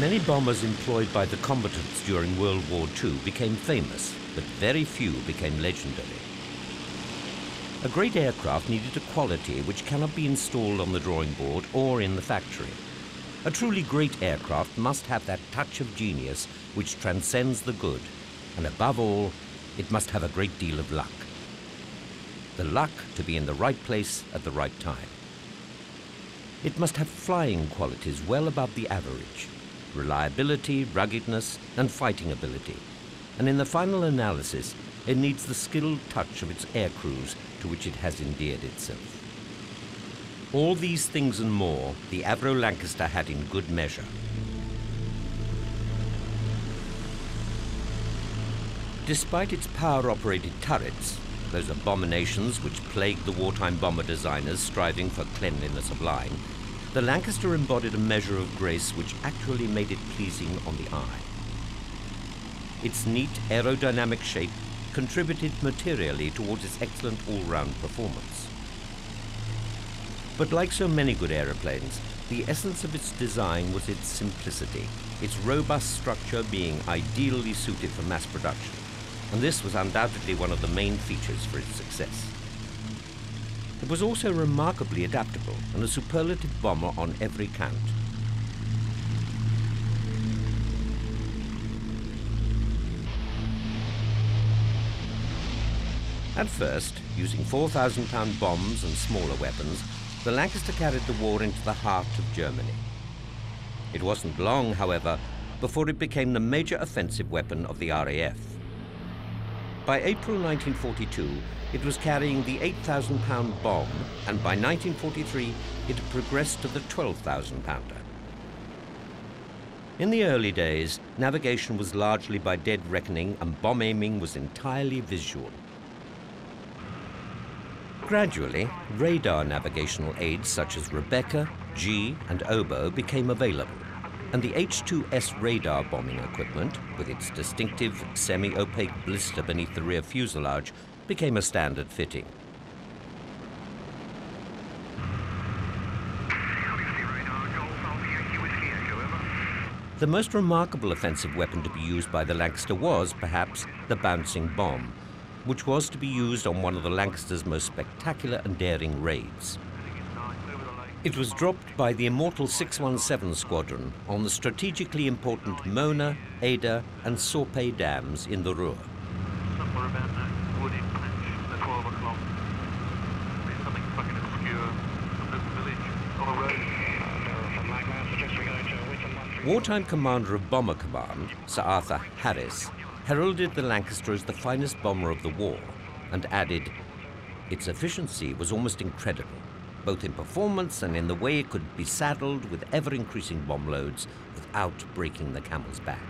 Many bombers employed by the combatants during World War II became famous, but very few became legendary. A great aircraft needed a quality which cannot be installed on the drawing board or in the factory. A truly great aircraft must have that touch of genius which transcends the good, and above all, it must have a great deal of luck. The luck to be in the right place at the right time. It must have flying qualities well above the average, reliability, ruggedness, and fighting ability. And in the final analysis, it needs the skilled touch of its air crews to which it has endeared itself. All these things and more, the Avro Lancaster had in good measure. Despite its power-operated turrets, those abominations which plagued the wartime bomber designers striving for cleanliness of line, the Lancaster embodied a measure of grace which actually made it pleasing on the eye. Its neat aerodynamic shape contributed materially towards its excellent all-round performance. But like so many good aeroplanes, the essence of its design was its simplicity, its robust structure being ideally suited for mass production, and this was undoubtedly one of the main features for its success. It was also remarkably adaptable and a superlative bomber on every count. At first, using 4,000-pound bombs and smaller weapons, the Lancaster carried the war into the heart of Germany. It wasn't long, however, before it became the major offensive weapon of the RAF. By April 1942, it was carrying the 8,000-pound bomb, and by 1943, it had progressed to the 12,000-pounder. In the early days, navigation was largely by dead reckoning, and bomb aiming was entirely visual. Gradually, radar navigational aids such as Rebecca, G, and Oboe became available, and the H-2S radar bombing equipment, with its distinctive semi-opaque blister beneath the rear fuselage, became a standard fitting. The most remarkable offensive weapon to be used by the Lancaster was, perhaps, the bouncing bomb, which was to be used on one of the Lancaster's most spectacular and daring raids. It was dropped by the immortal 617 Squadron on the strategically important Mona, Ada, and Sorpé dams in the Ruhr. Somewhere about that wooded patch at 12 o'clock. There's something fucking obscure, some little village on a road. Wartime commander of Bomber Command, Sir Arthur Harris, heralded the Lancaster as the finest bomber of the war, and added, its efficiency was almost incredible, both in performance and in the way it could be saddled with ever-increasing bomb loads without breaking the camel's back.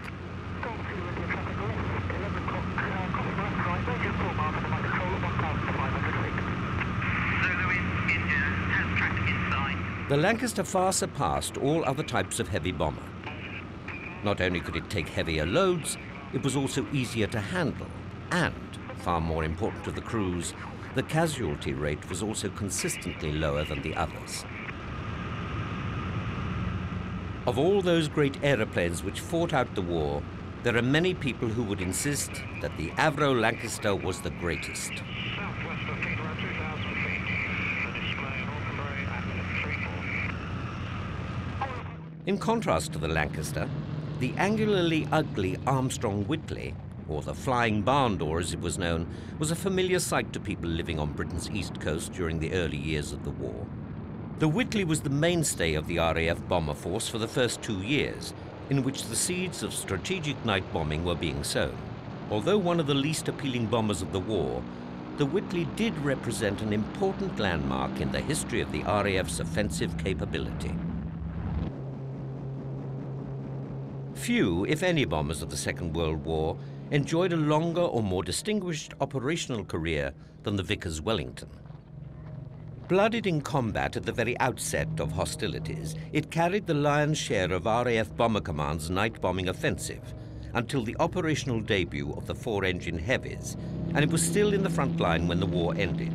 The Lancaster far surpassed all other types of heavy bomber. Not only could it take heavier loads, it was also easier to handle, and, far more important to the crews, the casualty rate was also consistently lower than the others. Of all those great aeroplanes which fought out the war, there are many people who would insist that the Avro Lancaster was the greatest. In contrast to the Lancaster, the angularly ugly Armstrong Whitley, or the Flying Barn Door as it was known, was a familiar sight to people living on Britain's east coast during the early years of the war. The Whitley was the mainstay of the RAF bomber force for the first 2 years, in which the seeds of strategic night bombing were being sown. Although one of the least appealing bombers of the war, the Whitley did represent an important landmark in the history of the RAF's offensive capability. Few, if any, bombers of the Second World War enjoyed a longer or more distinguished operational career than the Vickers Wellington. Blooded in combat at the very outset of hostilities, it carried the lion's share of RAF Bomber Command's night bombing offensive until the operational debut of the 4-engine heavies, and it was still in the front line when the war ended.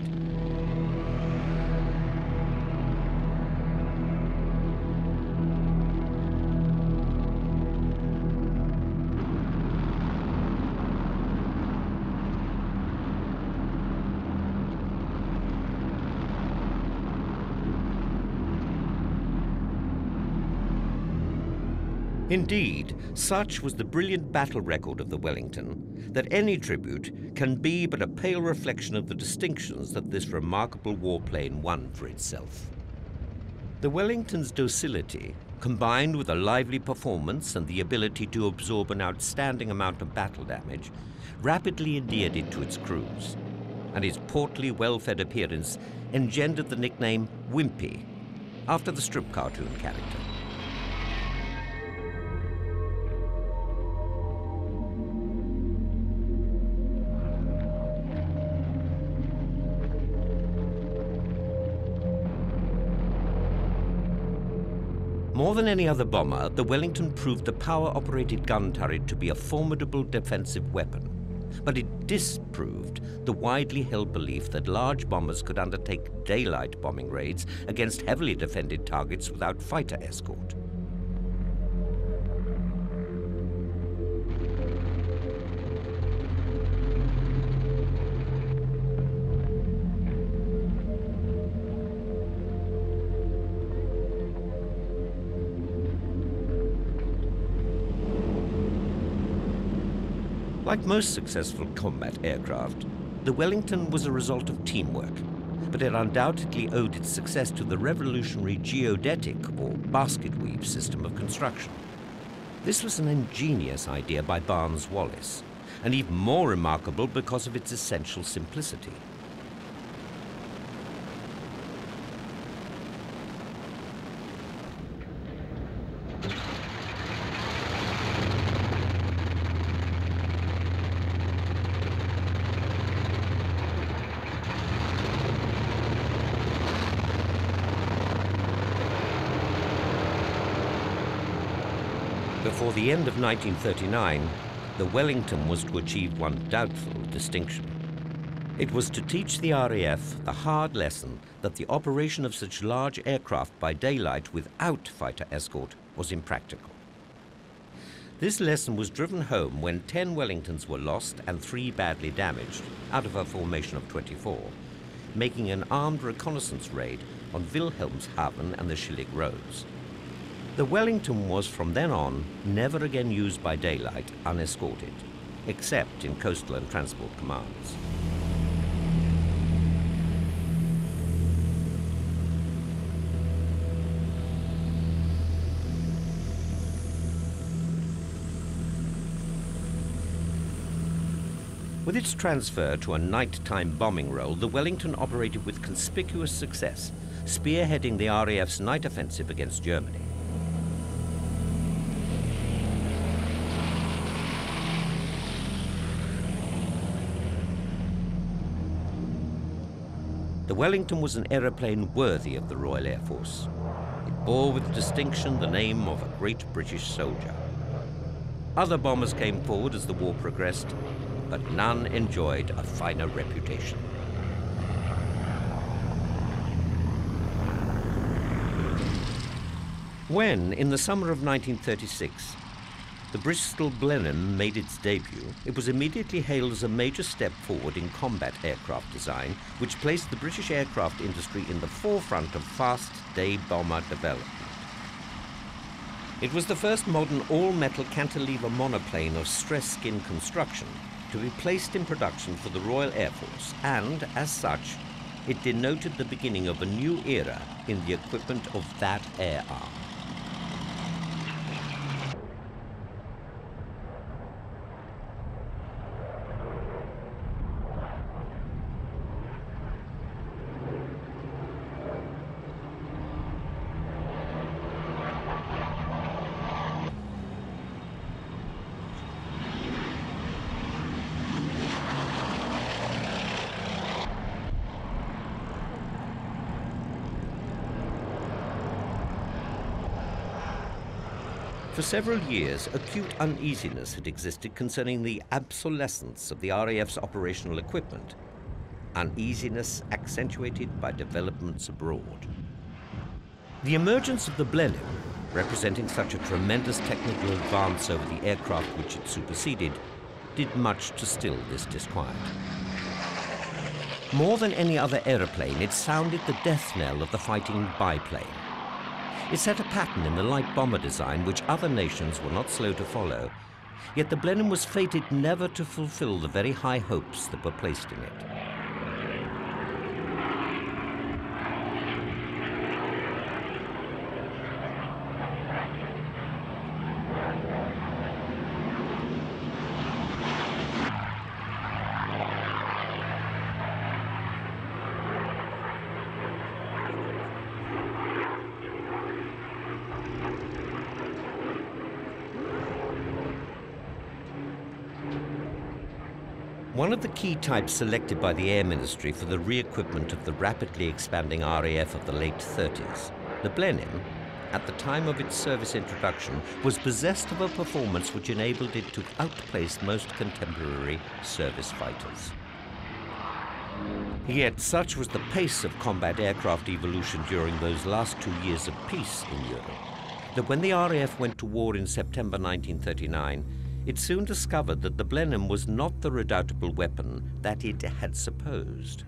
Indeed, such was the brilliant battle record of the Wellington that any tribute can be but a pale reflection of the distinctions that this remarkable warplane won for itself. The Wellington's docility, combined with a lively performance and the ability to absorb an outstanding amount of battle damage, rapidly endeared it to its crews, and its portly, well-fed appearance engendered the nickname Wimpy, after the strip cartoon character. More than any other bomber, the Wellington proved the power-operated gun turret to be a formidable defensive weapon. But it disproved the widely held belief that large bombers could undertake daylight bombing raids against heavily defended targets without fighter escort. Like most successful combat aircraft, the Wellington was a result of teamwork, but it undoubtedly owed its success to the revolutionary geodetic or basket weave system of construction. This was an ingenious idea by Barnes Wallis, and even more remarkable because of its essential simplicity. Before the end of 1939, the Wellington was to achieve one doubtful distinction. It was to teach the RAF the hard lesson that the operation of such large aircraft by daylight without fighter escort was impractical. This lesson was driven home when 10 Wellingtons were lost and 3 badly damaged, out of a formation of 24, making an armed reconnaissance raid on Wilhelmshaven and the Schillig Roads. The Wellington was from then on never again used by daylight unescorted, except in coastal and transport commands. With its transfer to a nighttime bombing role, the Wellington operated with conspicuous success, spearheading the RAF's night offensive against Germany. The Wellington was an aeroplane worthy of the Royal Air Force. It bore with distinction the name of a great British soldier. Other bombers came forward as the war progressed, but none enjoyed a finer reputation. When, in the summer of 1936, the Bristol Blenheim made its debut, it was immediately hailed as a major step forward in combat aircraft design, which placed the British aircraft industry in the forefront of fast day bomber development. It was the first modern all-metal cantilever monoplane of stress skin construction to be placed in production for the Royal Air Force, and, as such, it denoted the beginning of a new era in the equipment of that air arm. For several years, acute uneasiness had existed concerning the obsolescence of the RAF's operational equipment, uneasiness accentuated by developments abroad. The emergence of the Plenum, representing such a tremendous technical advance over the aircraft which it superseded, did much to still this disquiet. More than any other aeroplane, it sounded the death knell of the fighting biplane. It set a pattern in the light bomber design which other nations were not slow to follow. Yet the Blenheim was fated never to fulfill the very high hopes that were placed in it. One of the key types selected by the Air Ministry for the re-equipment of the rapidly expanding RAF of the late 30s, the Blenheim, at the time of its service introduction, was possessed of a performance which enabled it to outpace most contemporary service fighters. Yet such was the pace of combat aircraft evolution during those last 2 years of peace in Europe, that when the RAF went to war in September 1939, it soon discovered that the Blenheim was not the redoubtable weapon that it had supposed.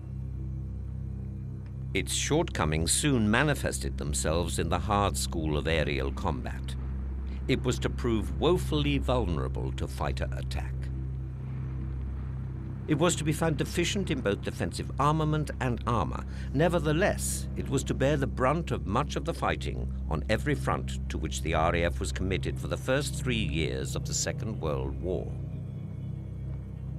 Its shortcomings soon manifested themselves in the hard school of aerial combat. It was to prove woefully vulnerable to fighter attack. It was to be found deficient in both defensive armament and armor. Nevertheless, it was to bear the brunt of much of the fighting on every front to which the RAF was committed for the first 3 years of the Second World War.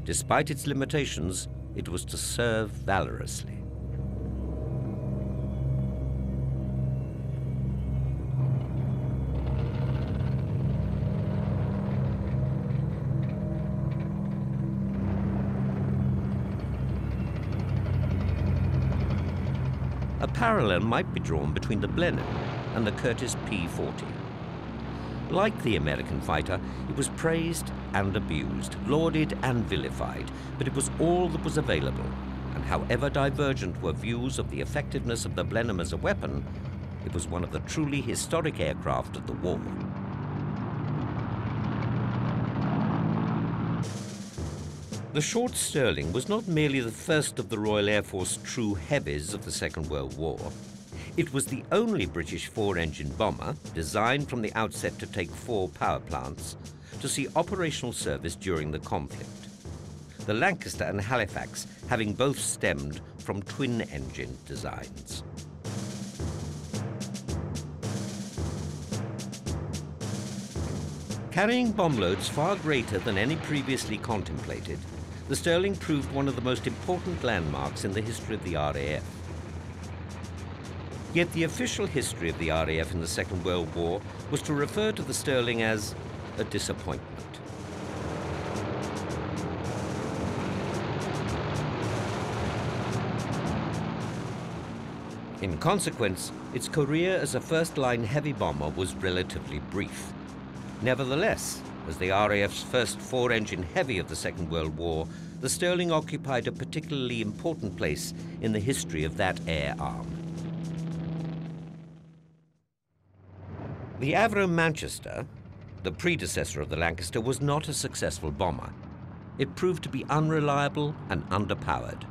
Despite its limitations, it was to serve valorously. A parallel might be drawn between the Blenheim and the Curtiss P-40. Like the American fighter, it was praised and abused, lauded and vilified, but it was all that was available, and however divergent were views of the effectiveness of the Blenheim as a weapon, it was one of the truly historic aircraft of the war. The short Stirling was not merely the first of the Royal Air Force true heavies of the Second World War. It was the only British four-engine bomber, designed from the outset to take 4 power plants, to see operational service during the conflict. The Lancaster and Halifax having both stemmed from twin-engine designs. Carrying bomb loads far greater than any previously contemplated, the Stirling proved one of the most important landmarks in the history of the RAF. Yet the official history of the RAF in the Second World War was to refer to the Stirling as a disappointment. In consequence, its career as a first-line heavy bomber was relatively brief. Nevertheless, as the RAF's first 4-engine heavy of the Second World War, the Stirling occupied a particularly important place in the history of that air arm. The Avro Manchester, the predecessor of the Lancaster, was not a successful bomber. It proved to be unreliable and underpowered.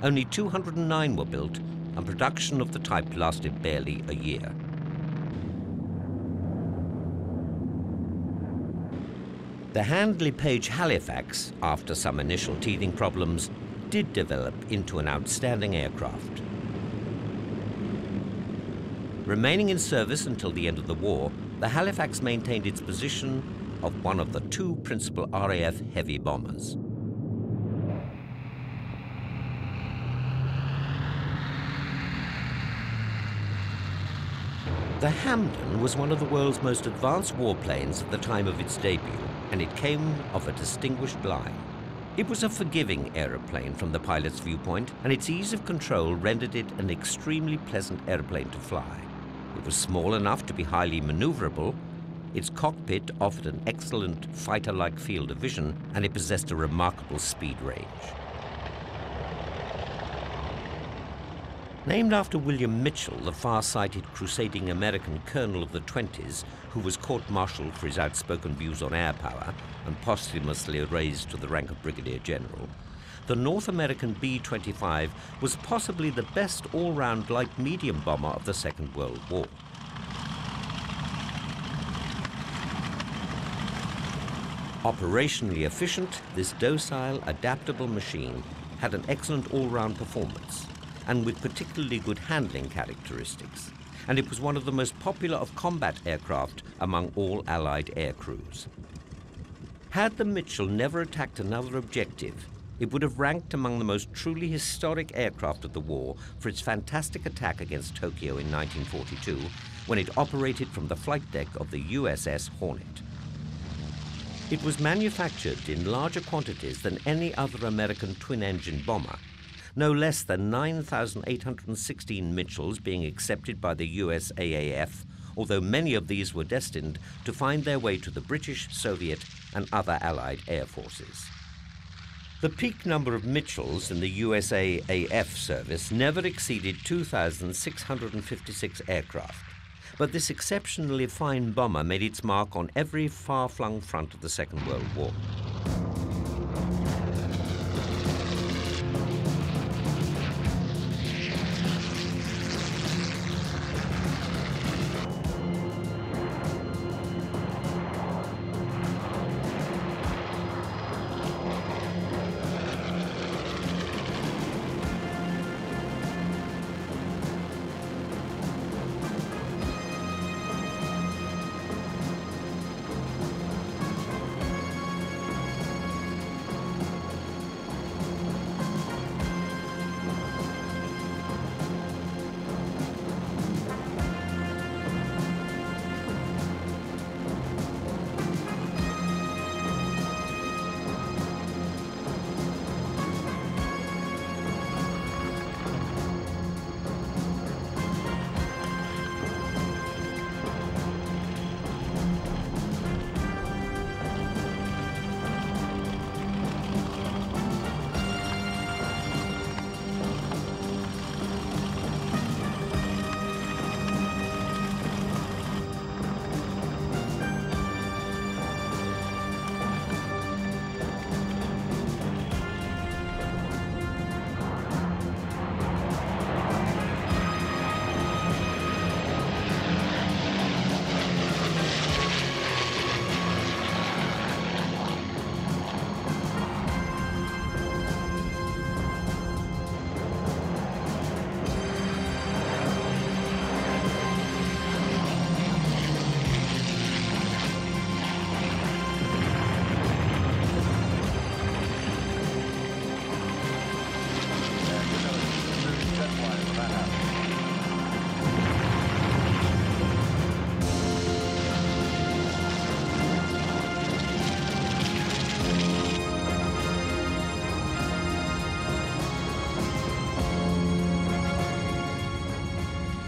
Only 209 were built, and production of the type lasted barely a year. The Handley-Page Halifax, after some initial teething problems, did develop into an outstanding aircraft. Remaining in service until the end of the war, the Halifax maintained its position of one of the 2 principal RAF heavy bombers. The Hampden was one of the world's most advanced warplanes at the time of its debut, and it came of a distinguished line. It was a forgiving aeroplane from the pilot's viewpoint, and its ease of control rendered it an extremely pleasant airplane to fly. It was small enough to be highly maneuverable, its cockpit offered an excellent fighter-like field of vision, and it possessed a remarkable speed range. Named after William Mitchell, the far-sighted crusading American colonel of the 20s, who was court-martialed for his outspoken views on air power and posthumously raised to the rank of brigadier general, the North American B-25 was possibly the best all-round light-medium bomber of the Second World War. Operationally efficient, this docile, adaptable machine had an excellent all-round performance, and with particularly good handling characteristics, and it was one of the most popular of combat aircraft among all Allied air crews. Had the Mitchell never attacked another objective, it would have ranked among the most truly historic aircraft of the war for its fantastic attack against Tokyo in 1942, when it operated from the flight deck of the USS Hornet. It was manufactured in larger quantities than any other American twin-engine bomber, no less than 9,816 Mitchells being accepted by the USAAF, although many of these were destined to find their way to the British, Soviet, and other Allied air forces. The peak number of Mitchells in the USAAF service never exceeded 2,656 aircraft, but this exceptionally fine bomber made its mark on every far-flung front of the Second World War.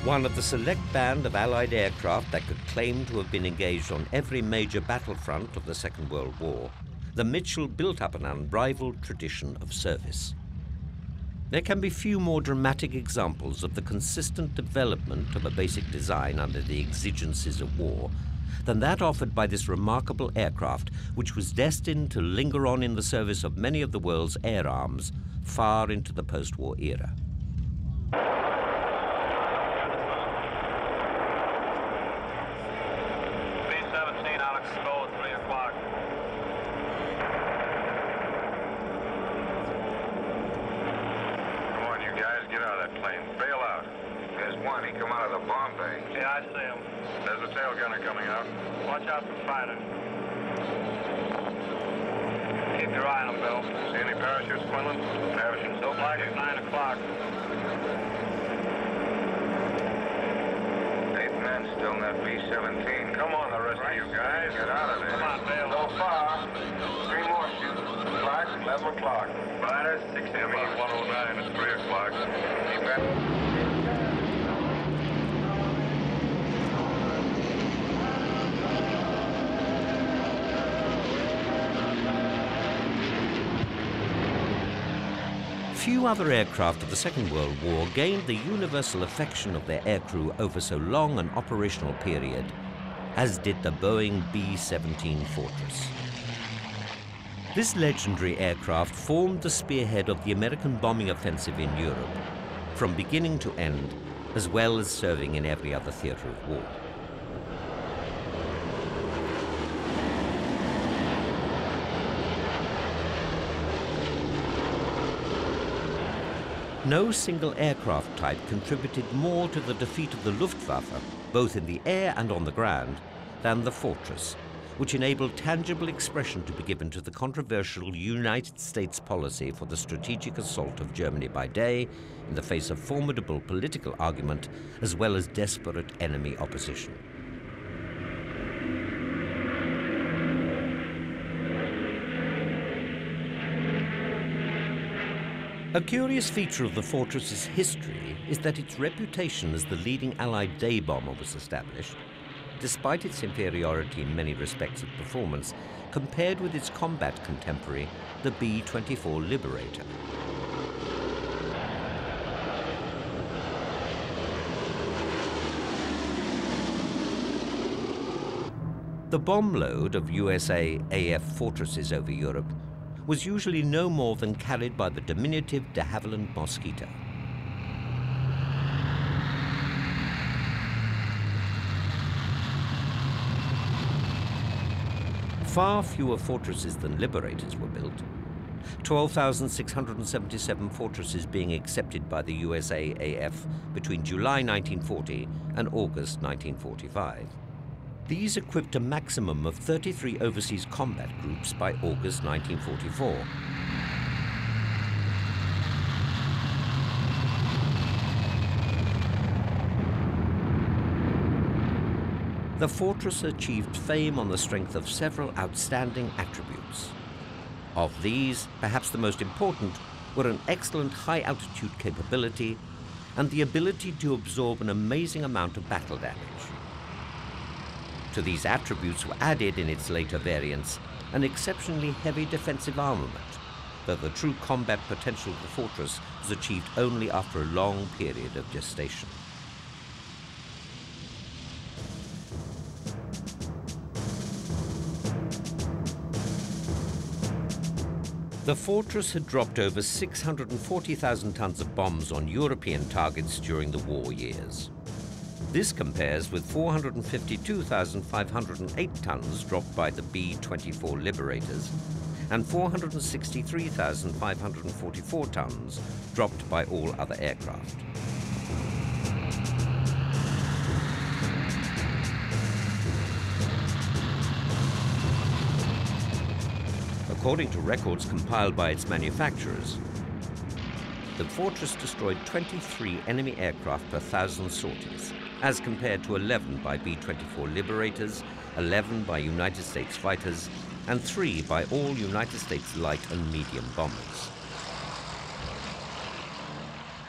One of the select band of Allied aircraft that could claim to have been engaged on every major battlefront of the Second World War, the Mitchell built up an unrivaled tradition of service. There can be few more dramatic examples of the consistent development of a basic design under the exigencies of war than that offered by this remarkable aircraft, which was destined to linger on in the service of many of the world's air arms far into the post-war era. Few other aircraft of the Second World War gained the universal affection of their aircrew over so long an operational period, as did the Boeing B-17 Fortress. This legendary aircraft formed the spearhead of the American bombing offensive in Europe, from beginning to end, as well as serving in every other theater of war. No single aircraft type contributed more to the defeat of the Luftwaffe, both in the air and on the ground, than the Fortress, which enabled tangible expression to be given to the controversial United States policy for the strategic assault of Germany by day, in the face of formidable political argument, as well as desperate enemy opposition. A curious feature of the Fortress's history is that its reputation as the leading Allied day bomber was established, despite its inferiority in many respects of performance, compared with its combat contemporary, the B-24 Liberator. The bomb load of USA AF Fortresses over Europe was usually no more than carried by the diminutive de Havilland Mosquito. Far fewer fortresses than Liberators were built, 12,677 fortresses being accepted by the USA AF between July 1940 and August 1945. These equipped a maximum of 33 overseas combat groups by August 1944. The Fortress achieved fame on the strength of several outstanding attributes. Of these, perhaps the most important were an excellent high-altitude capability and the ability to absorb an amazing amount of battle damage. To these attributes were added, in its later variants, an exceptionally heavy defensive armament, though the true combat potential of the Fortress was achieved only after a long period of gestation. The Fortress had dropped over 640,000 tons of bombs on European targets during the war years. This compares with 452,508 tons dropped by the B-24 Liberators and 463,544 tons dropped by all other aircraft. According to records compiled by its manufacturers, the Fortress destroyed 23 enemy aircraft per 1,000 sorties, as compared to 11 by B-24 Liberators, 11 by United States fighters, and 3 by all United States light and medium bombers.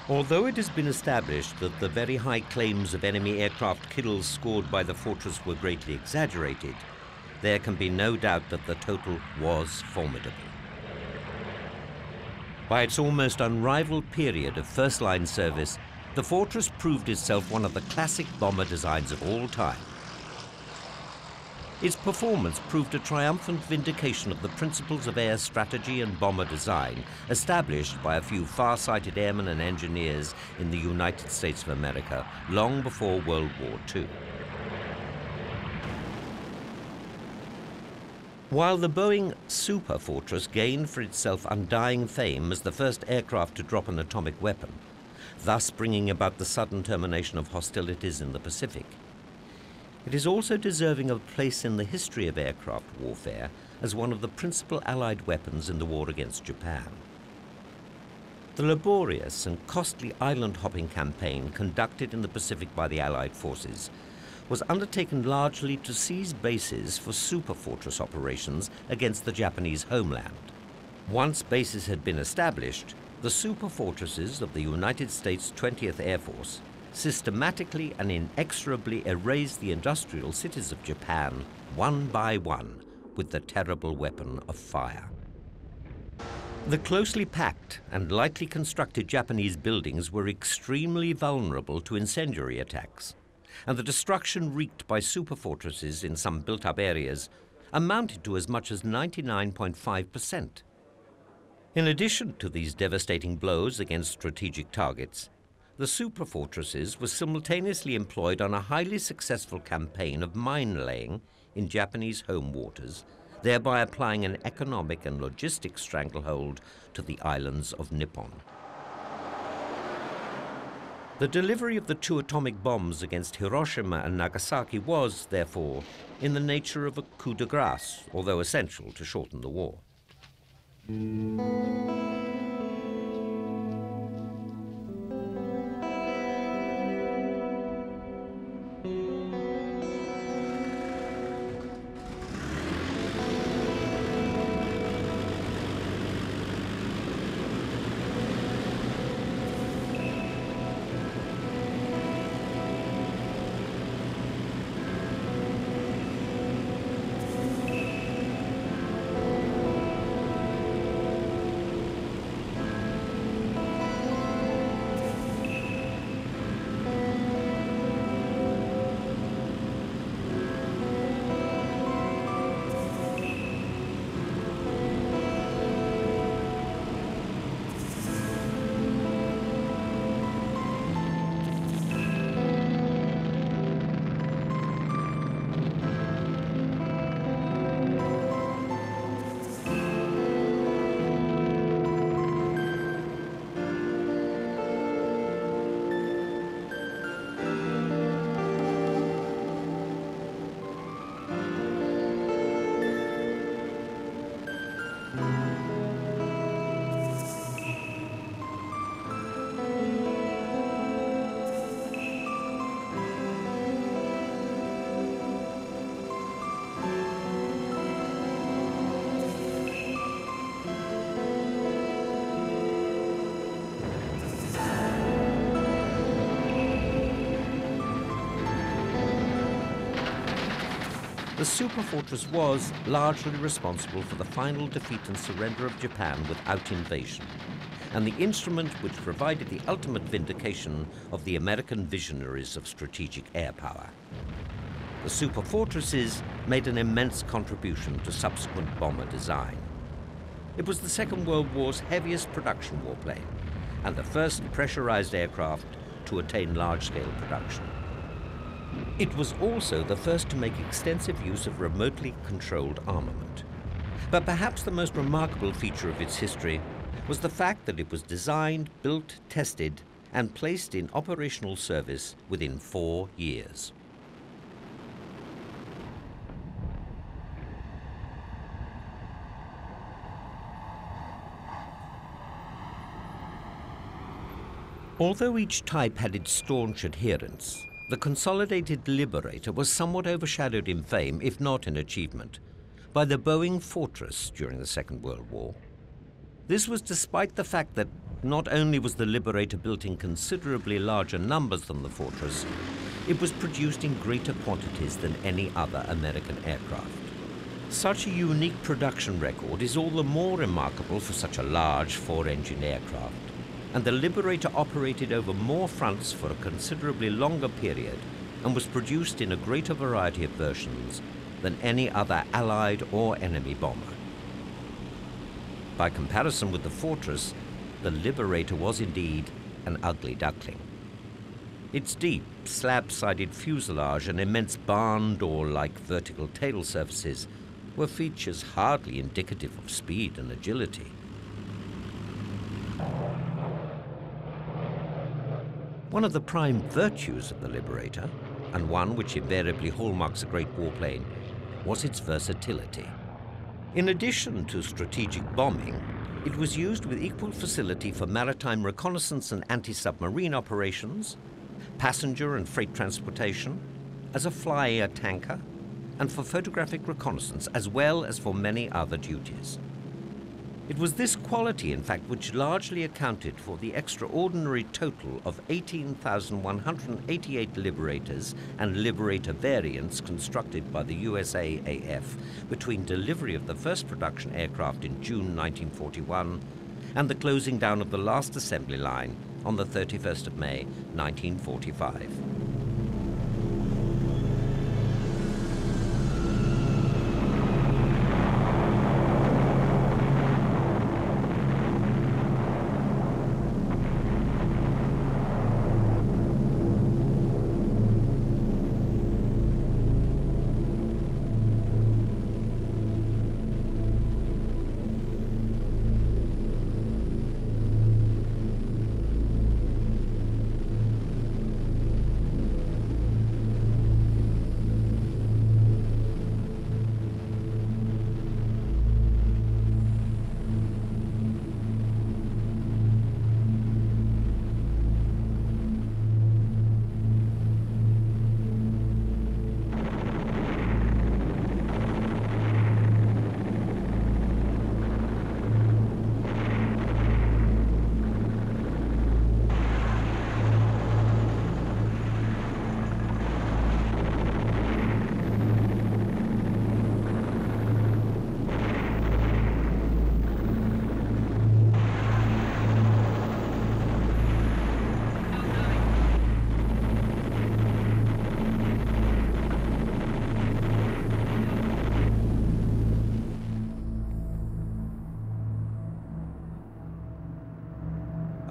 Although it has been established that the very high claims of enemy aircraft kills scored by the Fortress were greatly exaggerated, there can be no doubt that the total was formidable. By its almost unrivaled period of first-line service, the Fortress proved itself one of the classic bomber designs of all time. Its performance proved a triumphant vindication of the principles of air strategy and bomber design established by a few far-sighted airmen and engineers in the United States of America long before World War II. While the Boeing Superfortress gained for itself undying fame as the first aircraft to drop an atomic weapon, thus bringing about the sudden termination of hostilities in the Pacific, it is also deserving of a place in the history of aircraft warfare as one of the principal Allied weapons in the war against Japan. The laborious and costly island-hopping campaign conducted in the Pacific by the Allied forces was undertaken largely to seize bases for superfortress operations against the Japanese homeland. Once bases had been established, the superfortresses of the United States 20th Air Force systematically and inexorably erased the industrial cities of Japan one by one with the terrible weapon of fire. The closely packed and lightly constructed Japanese buildings were extremely vulnerable to incendiary attacks, and the destruction wreaked by superfortresses in some built-up areas amounted to as much as 99.5%. In addition to these devastating blows against strategic targets, the superfortresses were simultaneously employed on a highly successful campaign of mine-laying in Japanese home waters, thereby applying an economic and logistic stranglehold to the islands of Nippon. The delivery of the 2 atomic bombs against Hiroshima and Nagasaki was, therefore, in the nature of a coup de grace, although essential to shorten the war. The Superfortress was largely responsible for the final defeat and surrender of Japan without invasion, and the instrument which provided the ultimate vindication of the American visionaries of strategic air power. The Superfortresses made an immense contribution to subsequent bomber design. It was the Second World War's heaviest production warplane, and the first pressurized aircraft to attain large-scale production. It was also the first to make extensive use of remotely controlled armament. But perhaps the most remarkable feature of its history was the fact that it was designed, built, tested, and placed in operational service within 4 years. Although each type had its staunch adherents, the consolidated Liberator was somewhat overshadowed in fame, if not in achievement, by the Boeing Fortress during the Second World War. This was despite the fact that not only was the Liberator built in considerably larger numbers than the Fortress, it was produced in greater quantities than any other American aircraft. Such a unique production record is all the more remarkable for such a large 4-engine aircraft, and the Liberator operated over more fronts for a considerably longer period and was produced in a greater variety of versions than any other Allied or enemy bomber. By comparison with the Fortress, the Liberator was indeed an ugly duckling. Its deep, slab-sided fuselage and immense barn door-like vertical tail surfaces were features hardly indicative of speed and agility. One of the prime virtues of the Liberator, and one which invariably hallmarks a great warplane, was its versatility. In addition to strategic bombing, it was used with equal facility for maritime reconnaissance and anti-submarine operations, passenger and freight transportation, as a fly-air tanker, and for photographic reconnaissance, as well as for many other duties. It was this quality, in fact, which largely accounted for the extraordinary total of 18,188 Liberators and Liberator variants constructed by the USAAF between delivery of the first production aircraft in June 1941 and the closing down of the last assembly line on the 31st of May 1945.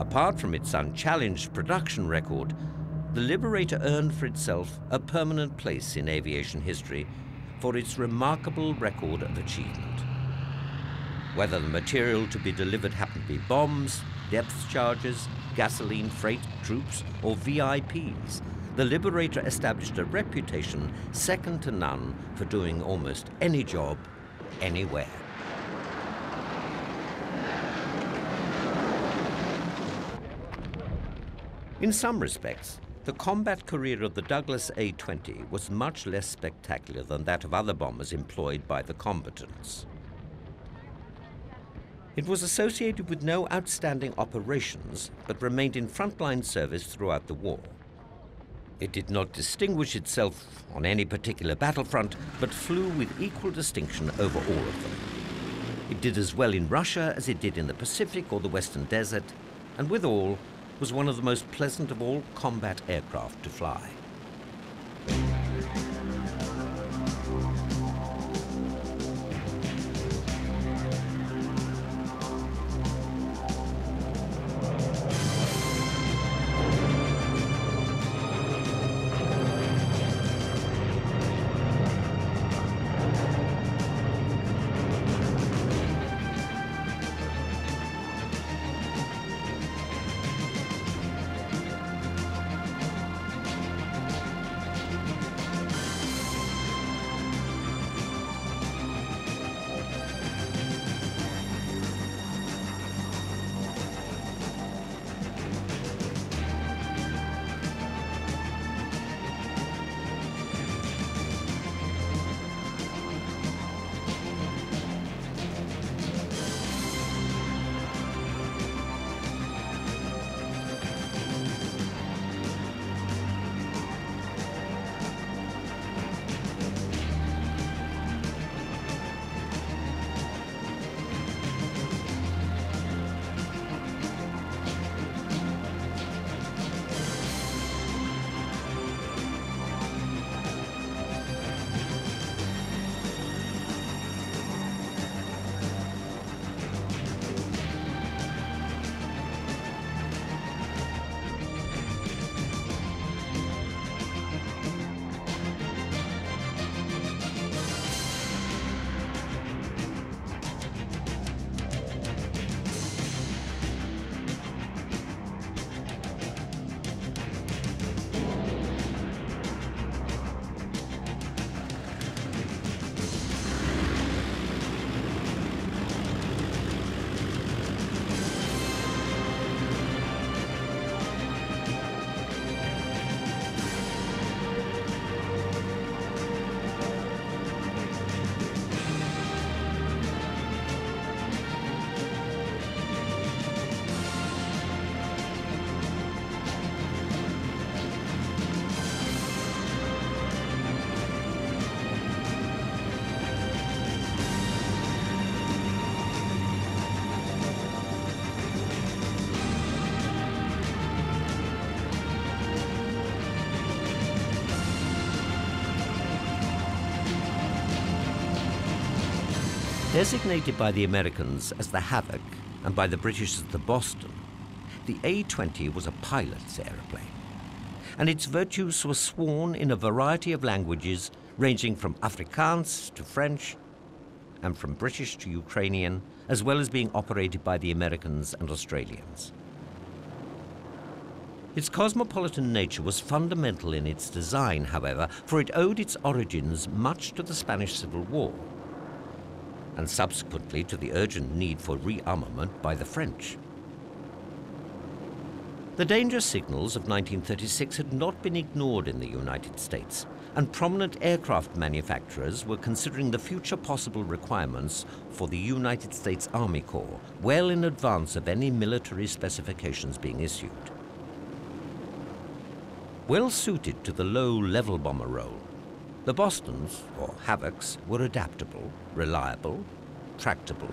Apart from its unchallenged production record, the Liberator earned for itself a permanent place in aviation history for its remarkable record of achievement. Whether the material to be delivered happened to be bombs, depth charges, gasoline, freight, troops, or VIPs, the Liberator established a reputation second to none for doing almost any job, anywhere. In some respects, the combat career of the Douglas A-20 was much less spectacular than that of other bombers employed by the combatants. It was associated with no outstanding operations, but remained in frontline service throughout the war. It did not distinguish itself on any particular battlefront, but flew with equal distinction over all of them. It did as well in Russia as it did in the Pacific or the Western Desert, and withal was one of the most pleasant of all combat aircraft to fly. Designated by the Americans as the Havoc and by the British as the Boston, the A-20 was a pilot's aeroplane, and its virtues were sworn in a variety of languages ranging from Afrikaans to French and from British to Ukrainian, as well as being operated by the Americans and Australians. Its cosmopolitan nature was fundamental in its design, however, for it owed its origins much to the Spanish Civil War, and subsequently to the urgent need for rearmament by the French. The danger signals of 1936 had not been ignored in the United States, and prominent aircraft manufacturers were considering the future possible requirements for the United States Army Corps well in advance of any military specifications being issued. Well suited to the low-level bomber role, the Bostons, or Havocs, were adaptable, reliable, tractable,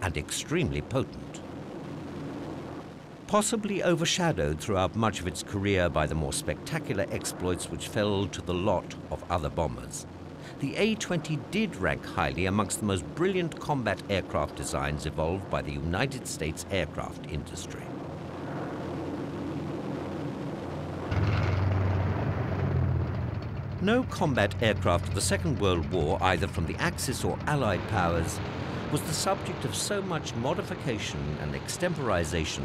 and extremely potent. Possibly overshadowed throughout much of its career by the more spectacular exploits which fell to the lot of other bombers, the A-20 did rank highly amongst the most brilliant combat aircraft designs evolved by the United States aircraft industry. No combat aircraft of the Second World War, either from the Axis or Allied powers, was the subject of so much modification and extemporization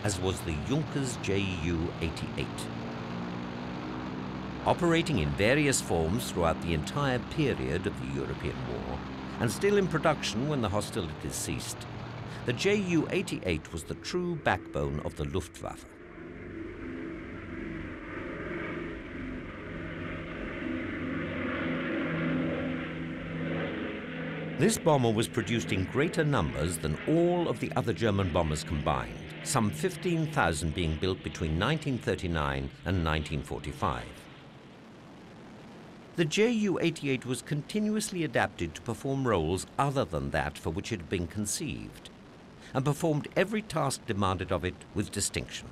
as was the Yonkers Ju-88. Operating in various forms throughout the entire period of the European War, and still in production when the hostilities ceased, the Ju-88 was the true backbone of the Luftwaffe. This bomber was produced in greater numbers than all of the other German bombers combined, some 15,000 being built between 1939 and 1945. The Ju-88 was continuously adapted to perform roles other than that for which it had been conceived, and performed every task demanded of it with distinction.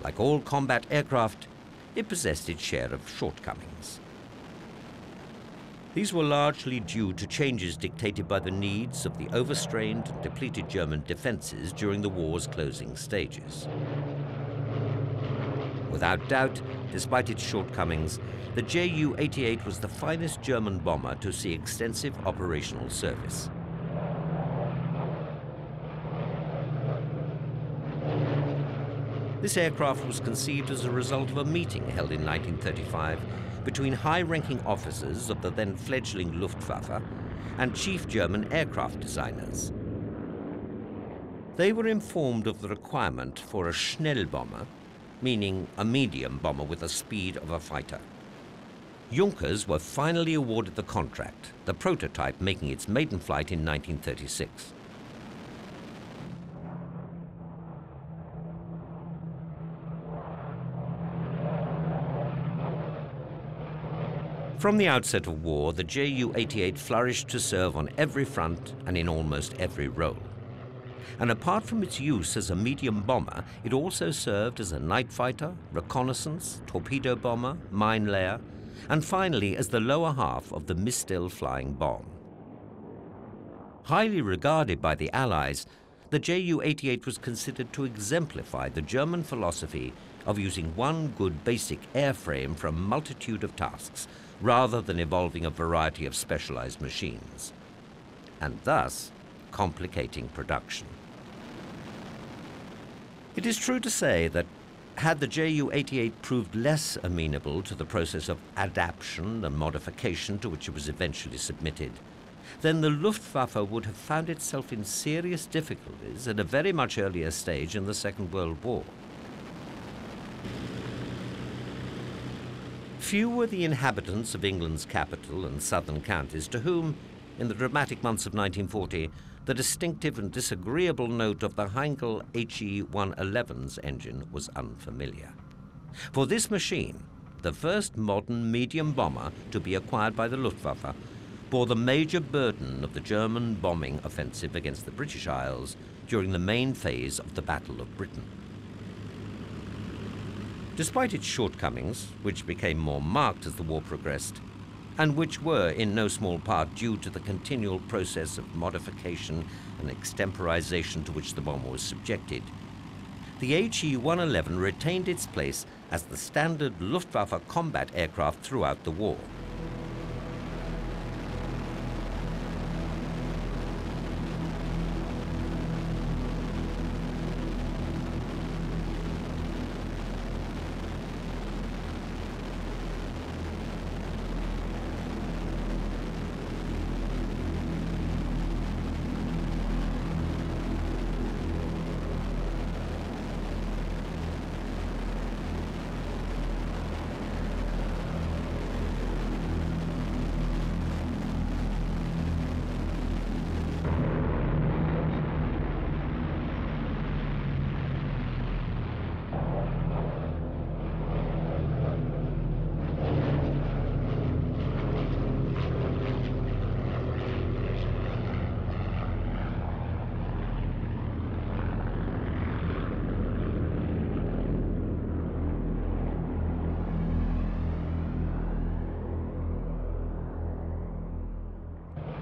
Like all combat aircraft, it possessed its share of shortcomings. These were largely due to changes dictated by the needs of the overstrained and depleted German defenses during the war's closing stages. Without doubt, despite its shortcomings, the Ju-88 was the finest German bomber to see extensive operational service. This aircraft was conceived as a result of a meeting held in 1935 between high-ranking officers of the then fledgling Luftwaffe and chief German aircraft designers. They were informed of the requirement for a Schnellbomber, meaning a medium bomber with the speed of a fighter. Junkers were finally awarded the contract, the prototype making its maiden flight in 1936. From the outset of war, the Ju-88 flourished to serve on every front and in almost every role. And apart from its use as a medium bomber, it also served as a night fighter, reconnaissance, torpedo bomber, mine layer, and finally as the lower half of the Mistel flying bomb. Highly regarded by the Allies, the Ju-88 was considered to exemplify the German philosophy of using one good basic airframe for a multitude of tasks, rather than evolving a variety of specialized machines, and thus complicating production. It is true to say that had the Ju-88 proved less amenable to the process of adaptation and modification to which it was eventually submitted, then the Luftwaffe would have found itself in serious difficulties at a very much earlier stage in the Second World War. Few were the inhabitants of England's capital and southern counties to whom, in the dramatic months of 1940, the distinctive and disagreeable note of the Heinkel He-111's engine was unfamiliar. For this machine, the first modern medium bomber to be acquired by the Luftwaffe, bore the major burden of the German bombing offensive against the British Isles during the main phase of the Battle of Britain. Despite its shortcomings, which became more marked as the war progressed, and which were in no small part due to the continual process of modification and extemporization to which the bomber was subjected, the He-111 retained its place as the standard Luftwaffe combat aircraft throughout the war.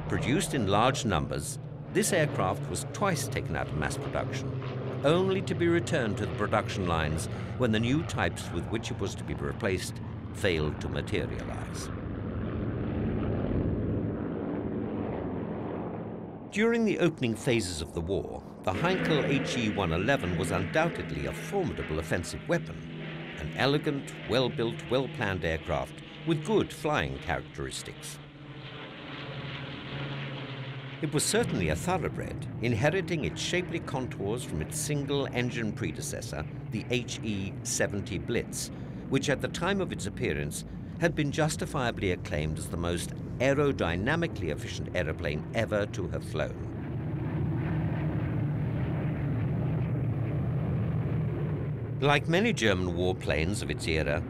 Produced in large numbers, this aircraft was twice taken out of mass production, only to be returned to the production lines when the new types with which it was to be replaced failed to materialize. During the opening phases of the war, the Heinkel He-111 was undoubtedly a formidable offensive weapon, an elegant, well-built, well-planned aircraft with good flying characteristics. It was certainly a thoroughbred, inheriting its shapely contours from its single-engine predecessor, the HE-70 Blitz, which at the time of its appearance had been justifiably acclaimed as the most aerodynamically efficient aeroplane ever to have flown. Like many German warplanes of its era,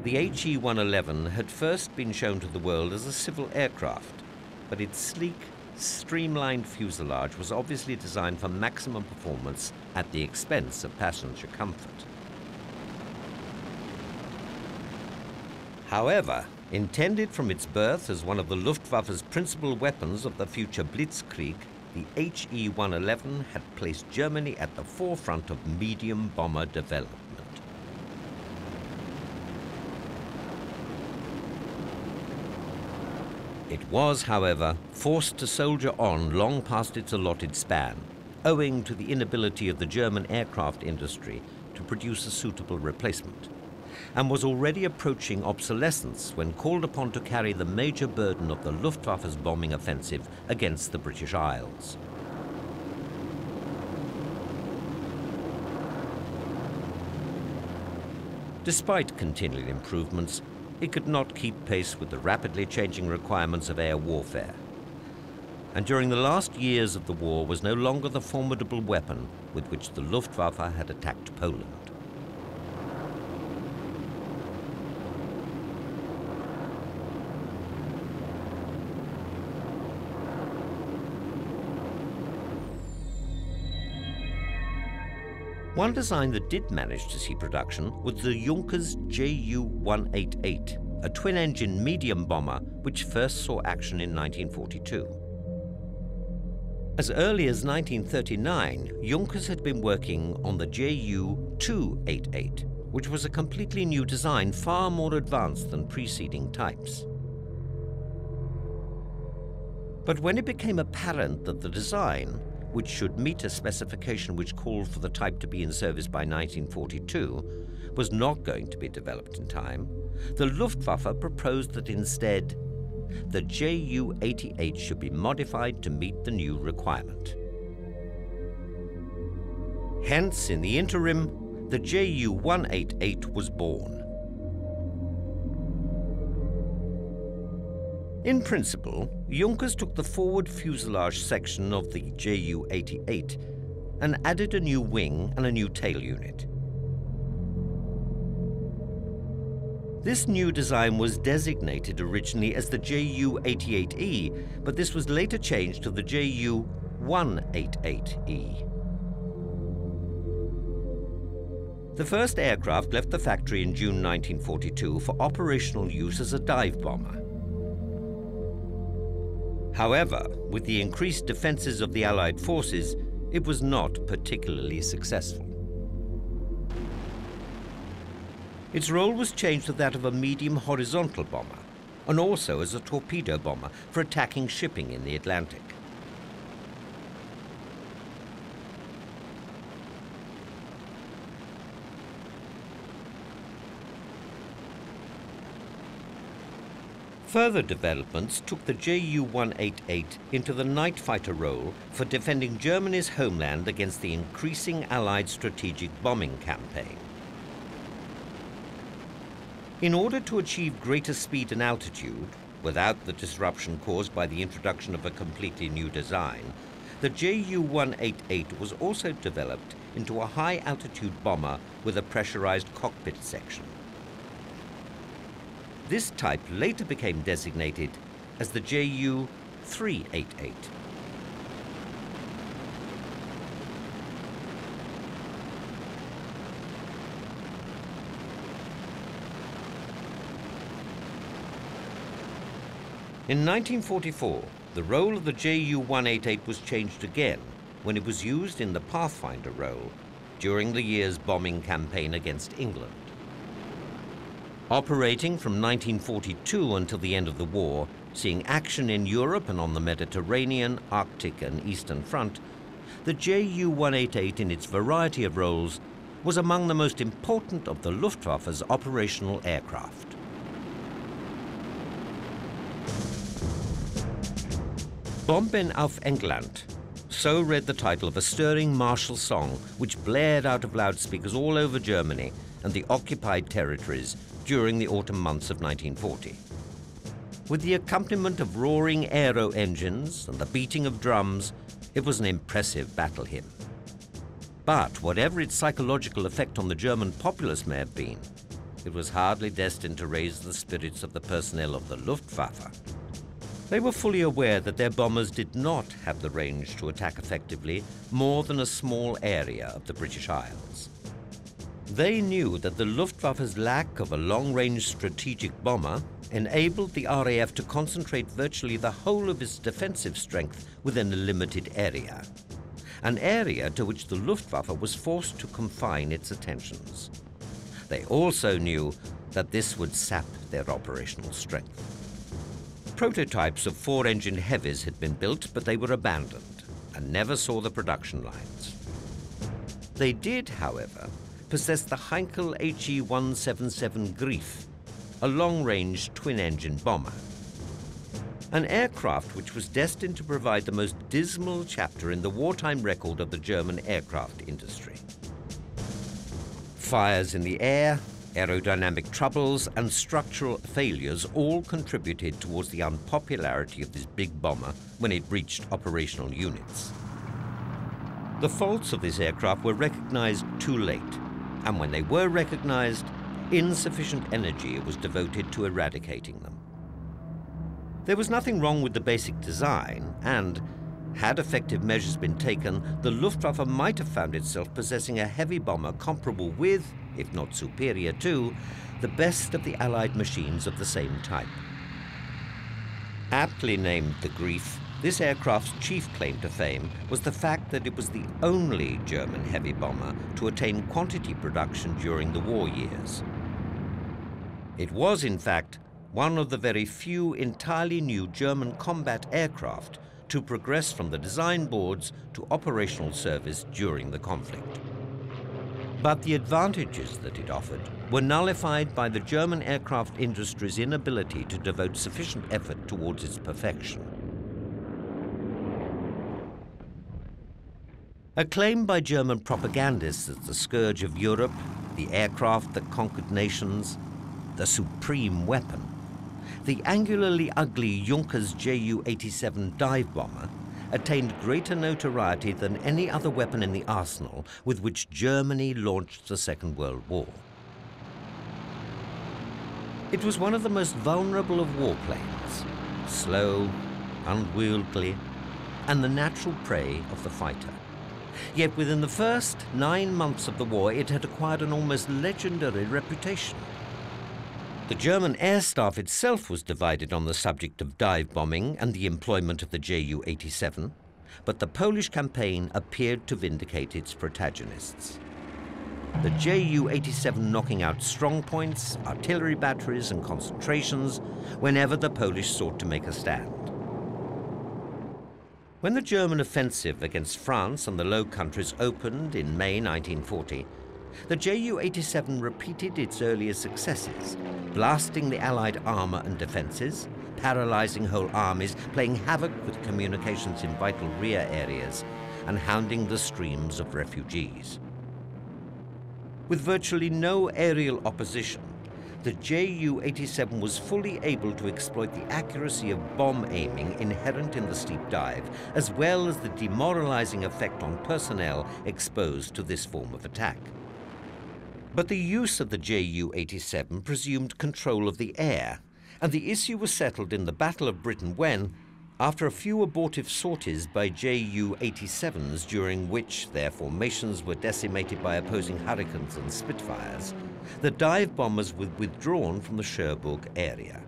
the HE-111 had first been shown to the world as a civil aircraft, but its sleek, streamlined fuselage was obviously designed for maximum performance at the expense of passenger comfort. However, intended from its birth as one of the Luftwaffe's principal weapons of the future Blitzkrieg, the HE-111 had placed Germany at the forefront of medium bomber development. It was, however, forced to soldier on long past its allotted span, owing to the inability of the German aircraft industry to produce a suitable replacement, and was already approaching obsolescence when called upon to carry the major burden of the Luftwaffe's bombing offensive against the British Isles. Despite continual improvements, it could not keep pace with the rapidly changing requirements of air warfare, and during the last years of the war was no longer the formidable weapon with which the Luftwaffe had attacked Poland. One design that did manage to see production was the Yonkers Ju188, a twin-engine medium bomber which first saw action in 1942. As early as 1939, Yonkers had been working on the Ju288, which was a completely new design, far more advanced than preceding types. But when it became apparent that the design, which should meet a specification which called for the type to be in service by 1942, was not going to be developed in time, the Luftwaffe proposed that instead, the Ju-88 should be modified to meet the new requirement. Hence, in the interim, the Ju-188 was born. In principle, Yonkers took the forward fuselage section of the Ju-88 and added a new wing and a new tail unit. This new design was designated originally as the Ju-88E, but this was later changed to the Ju-188E. The first aircraft left the factory in June 1942 for operational use as a dive bomber. However, with the increased defenses of the Allied forces, it was not particularly successful. Its role was changed to that of a medium horizontal bomber, and also as a torpedo bomber for attacking shipping in the Atlantic. Further developments took the Ju-188 into the night fighter role for defending Germany's homeland against the increasing Allied strategic bombing campaign. In order to achieve greater speed and altitude, without the disruption caused by the introduction of a completely new design, the Ju-188 was also developed into a high-altitude bomber with a pressurized cockpit section. This type later became designated as the Ju-388. In 1944, the role of the Ju-188 was changed again when it was used in the Pathfinder role during the year's bombing campaign against England. Operating from 1942 until the end of the war, seeing action in Europe and on the Mediterranean, Arctic and Eastern Front, the Ju188 in its variety of roles was among the most important of the Luftwaffe's operational aircraft. Bomben auf England. So read the title of a stirring martial song which blared out of loudspeakers all over Germany and the occupied territories during the autumn months of 1940. With the accompaniment of roaring aero engines and the beating of drums, it was an impressive battle hymn. But whatever its psychological effect on the German populace may have been, it was hardly destined to raise the spirits of the personnel of the Luftwaffe. They were fully aware that their bombers did not have the range to attack effectively more than a small area of the British Isles. They knew that the Luftwaffe's lack of a long-range strategic bomber enabled the RAF to concentrate virtually the whole of its defensive strength within a limited area, an area to which the Luftwaffe was forced to confine its attentions. They also knew that this would sap their operational strength. Prototypes of four-engine heavies had been built, but they were abandoned and never saw the production lines. They did, however, possess the Heinkel He-111 Greif, a long-range twin-engine bomber, an aircraft which was destined to provide the most dismal chapter in the wartime record of the German aircraft industry. Fires in the air, aerodynamic troubles and structural failures all contributed towards the unpopularity of this big bomber when it reached operational units. The faults of this aircraft were recognized too late, and when they were recognized, insufficient energy was devoted to eradicating them. There was nothing wrong with the basic design, and had effective measures been taken, the Luftwaffe might have found itself possessing a heavy bomber comparable with, if not superior to, the best of the Allied machines of the same type. Aptly named the Greif, this aircraft's chief claim to fame was the fact that it was the only German heavy bomber to attain quantity production during the war years. It was, in fact, one of the very few entirely new German combat aircraft to progress from the design boards to operational service during the conflict. But the advantages that it offered were nullified by the German aircraft industry's inability to devote sufficient effort towards its perfection. Acclaimed by German propagandists as the scourge of Europe, the aircraft that conquered nations, the supreme weapon, the angularly ugly Yonkers Ju188 dive bomber attained greater notoriety than any other weapon in the arsenal with which Germany launched the Second World War. It was one of the most vulnerable of warplanes, slow, unwieldy, and the natural prey of the fighter. Yet within the first 9 months of the war, it had acquired an almost legendary reputation. The German air staff itself was divided on the subject of dive bombing and the employment of the Ju-87, but the Polish campaign appeared to vindicate its protagonists. The Ju-87 knocking out strong points, artillery batteries and concentrations whenever the Polish sought to make a stand. When the German offensive against France and the Low Countries opened in May 1940, the Ju-87 repeated its earlier successes, blasting the Allied armor and defenses, paralyzing whole armies, playing havoc with communications in vital rear areas, and hounding the streams of refugees. With virtually no aerial opposition, the Ju-87 was fully able to exploit the accuracy of bomb aiming inherent in the steep dive, as well as the demoralizing effect on personnel exposed to this form of attack. But the use of the Ju-87 presumed control of the air, and the issue was settled in the Battle of Britain when, after a few abortive sorties by Ju-87s during which their formations were decimated by opposing Hurricanes and Spitfires, the dive bombers were withdrawn from the Cherbourg area,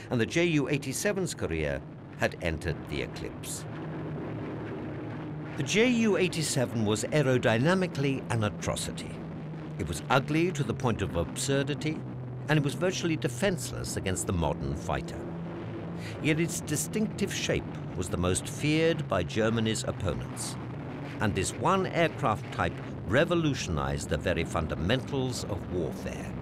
and the Ju-87's career had entered the eclipse. The Ju-87 was aerodynamically an atrocity. It was ugly to the point of absurdity, and it was virtually defenseless against the modern fighter. Yet its distinctive shape was the most feared by Germany's opponents, and this one aircraft type revolutionized the very fundamentals of warfare.